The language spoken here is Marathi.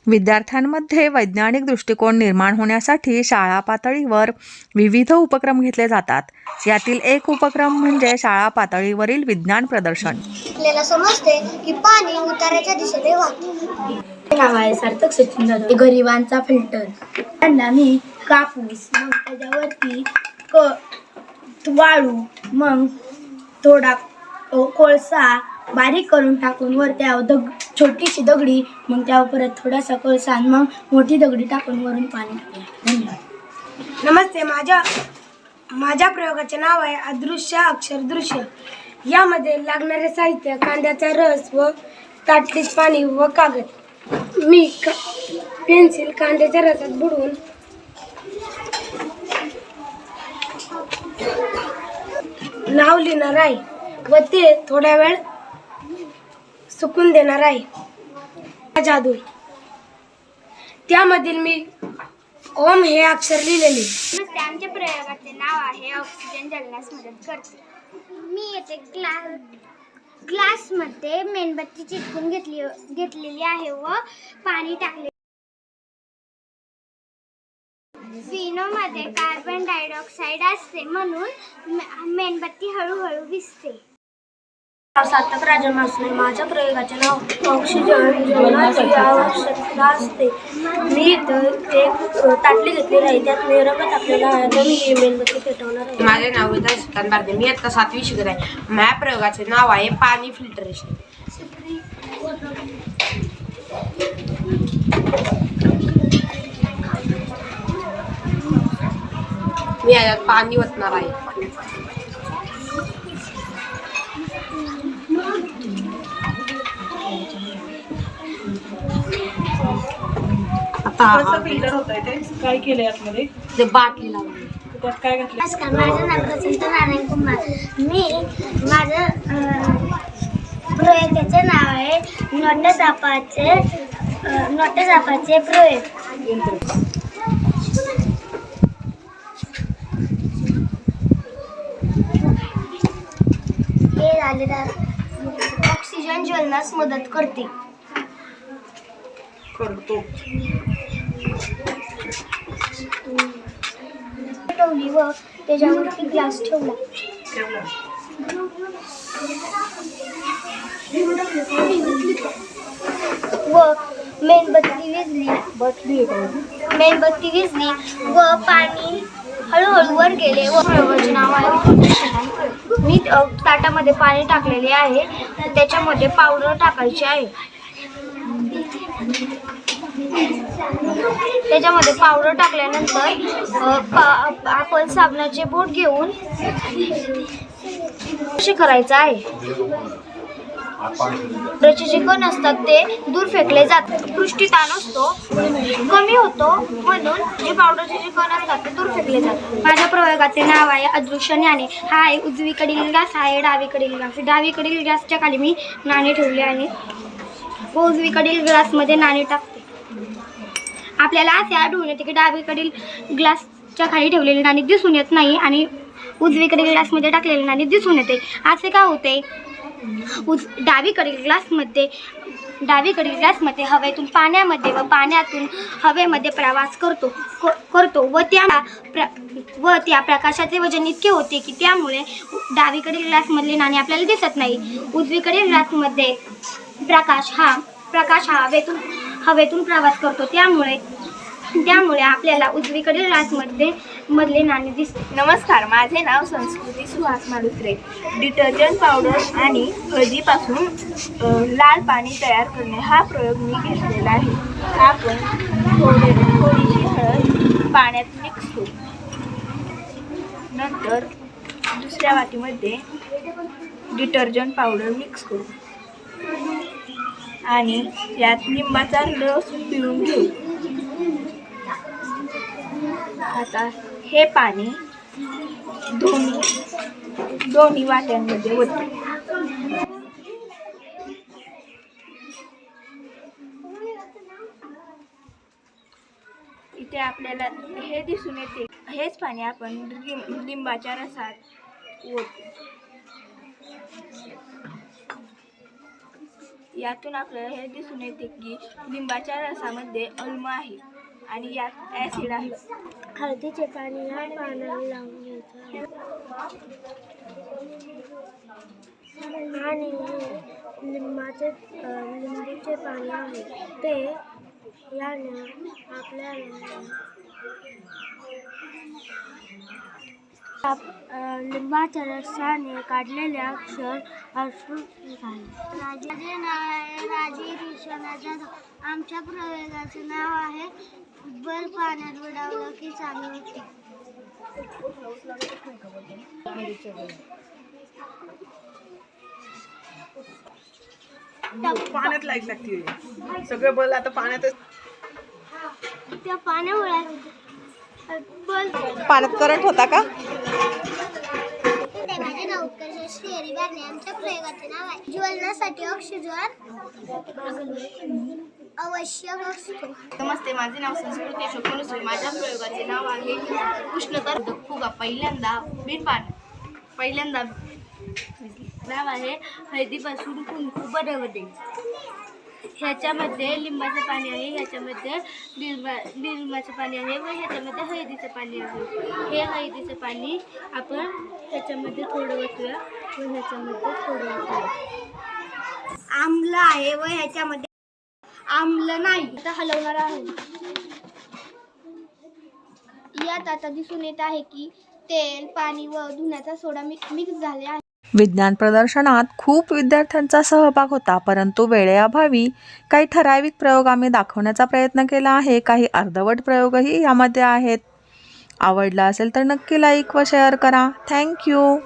विद्यार्थ्यांमध्ये वैज्ञानिक दृष्टिकोन निर्माण होण्यासाठी शाळा पातळीवर विविध उपक्रम घेतले जातात. यातील एक उपक्रम म्हणजे शाळा पातळीवरील विज्ञान प्रदर्शन. आपल्याला समजते की पाणी उताराच्या दिशेने वाहते. नाव आहे सार्थक सचिन जाधव. गरिबांचा फिल्टर. त्यांना मी कापूस, मग त्याच्यावरती वाळू, मग थोडा कोळसा बारीक करून टाकून वर त्यावर छोटीशी दगडी, मग त्यावर परत थोडासा कोळसा आणि मग मोठी दगडी टाकून वरून पाणी टाकले. नमस्ते, माझ्या प्रयोगाचे नाव आहे अदृश्य अक्षर दृश्य. यामध्ये लागणारे साहित्य कांद्याचा रस व ताटलीत पाणी व कागद. मी पेन्सिल कांद्याच्या रसात बुडवून नाव लिहिणार आहे व ते थोड्या वेळ सुकून देणार आहे. जादू. त्यामधील मी ओम हे अक्षर लिहिलेले. आमच्या प्रयोगाचे नाव आहे ऑक्सिजन जळण्यास मदत करते. मी येथे ग्लासमध्ये मेणबत्ती चिटकून घेतलेली आहे व पाणी टाकले. फिनोमध्ये कार्बन डायऑक्साईड असते म्हणून मेणबत्ती हळूहळू विझते. सार्थक राजा मासले. माझ्या प्रयोगाचे नाव ऑक्सिजन जीवनाची आवश्यकता असते. मी इथं एक ताटली घेतलेली आहे, त्यात मी रंग टाकलेला आहे आणि मी मेणबत्ती पेटवणार आहे. माझे नाव विद्या श्रीकांत बारदे. मी आता 7वी शिकत आहे. माझ्या प्रयोगाचे नाव आहे पाणी फिल्टरेशन. मी याच्यात पाणी ओतणार आहे. कसं फिल्टर होतंय ते? काय केलंय आतमध्ये? ते बाटली लावली. त्यात काय घातलं? नमस्कार, माझं नाव प्रसिद्ध नारायण कुमार. माझं प्रयोगाचे नाव आहे नोट सापाचे प्रयोग. हे झाले ऑक्सिजन ज्वलनास मदत करते. करतो. ठेवली व त्याच्यावरती ग्लास ठेवला. व मेणबत्ती विझली व पाणी हळूहळू वर गेले. व प्रयोगाचे नाव आहे. मी ताटामध्ये पाणी टाकलेले आहे, त्याच्यामध्ये पावडर टाकायची आहे. त्याच्यामध्ये पावडर टाकल्यानंतर आपण साबणाचे बोट घेऊन कसे करायचं आहे. त्याचे जे कण असतात ते दूर फेकले जातात. पृष्ठताण असतो कमी होतो म्हणून जे पावडरचे जे कण असतात ते दूर फेकले जातात. माझ्या प्रयोगाचे नाव आहे अदृश्य नाणे. हा आहे उजवीकडील ग्लास, हा आहे डावीकडील ग्लास. डावीकडील ग्लासच्या खाली मी नाणे ठेवले आहे व उजवीकडील ग्लासमध्ये नाणे टाकते. आपल्याला असे आढळून येते की डावीकडील ग्लासच्या खाली ठेवलेले नाणे दिसून येत नाही आणि उजवीकडील ग्लासमध्ये टाकलेले नाणे दिसून येते. असे का होते? डावीकडील ग्लासमध्ये हवेतून पाण्यामध्ये व पाण्यातून हवेमध्ये प्रवास करतो व त्या प्रकाशाचे वजन इतके होते की त्यामुळे डावीकडील ग्लासमधले नाणे आपल्याला दिसत नाही. उजवीकडील ग्लासमध्ये प्रकाश हा हवेतून प्रवास करतो, त्यामुळे आपल्याला उजवीकडील ग्लासमधले नाणे दिसते. नमस्कार, माझे नाव संस्कृती सुहास मालुसरे. डिटर्जंट पावडर आणि हळदीपासून लाल पाणी तयार करणे हा प्रयोग मी घेतलेला आहे. आपण थोडीशी हळद पाण्यात मिक्स करू. नंतर दुसऱ्या वाटीमध्ये डिटर्जंट पावडर मिक्स करू आणि यात लिंबाचा रस पिळून घेऊ. आता हे पाणी दोन्ही वाट्यांमध्ये ओतू. इथे आपल्याला हे दिसून येते, हेच पाणी आपण लिंबाच्या रसात ओतू. यातून आपल्याला हे दिसून येते की लिंबाच्या रसामध्ये अल्म आहे आणि यात ॲसिड आहे. हळदीचे पाणी या पानाला लावून घ्यायचं आणि लिंबूचे पाणी आहे ते याने आपल्याला लिंबाच्या रसाने काढलेले अक्षर अश्रू माझे नाव आहे राजी रिशना जाधव. आमच्या प्रयोगाचे नाव आहे बल्ब पाण्यात बुडवलं की चालू होते. पाण्यात लाईट लागते सगळं बल आता पाण्यातच. त्या पाण्यामुळे बल्ब पाण्यात करंट होता का? माझे नाव उत्कर्ष श्री बारणे. आमच्या प्रयोगाचे नाव आहे ज्वलनासाठी ऑक्सिजन आवश्यक असतो. नमस्ते, माझे नाव संस्कृती अशोक. माझ्या प्रयोगाचे नाव आहे उष्णतर फुगा. पहिल्यांदा नाव आहे हळदीपासून कुंकू बनवणे. ह्याच्यामध्ये लिंबाचं पाणी आहे, ह्याच्यामध्ये लिंबाचं पाणी आहे व ह्याच्यामध्ये हळदीचं पाणी आहे. हे हळदीचं पाणी आपण ह्याच्यामध्ये थोडं ओतूया व ह्याच्यामध्ये थोडं ओतूया. आम्ल आहे व ह्याच्यामध्ये आम्ल नाही. आता हलवणार आहे. यात आता दिसून येत आहे की तेल, पाणी व धुण्याचा सोडा मिक्स झाले आहे. विज्ञान प्रदर्शनात खूप विद्यार्थ्यांचा सहभाग होता, परंतु वेळेअभावी काही ठराविक प्रयोग आम्ही दाखवण्याचा प्रयत्न केला आहे. काही अर्धवट प्रयोगही यामध्ये आहेत. आवडला असेल तर नक्की लाईक व शेअर करा. थँक्यू.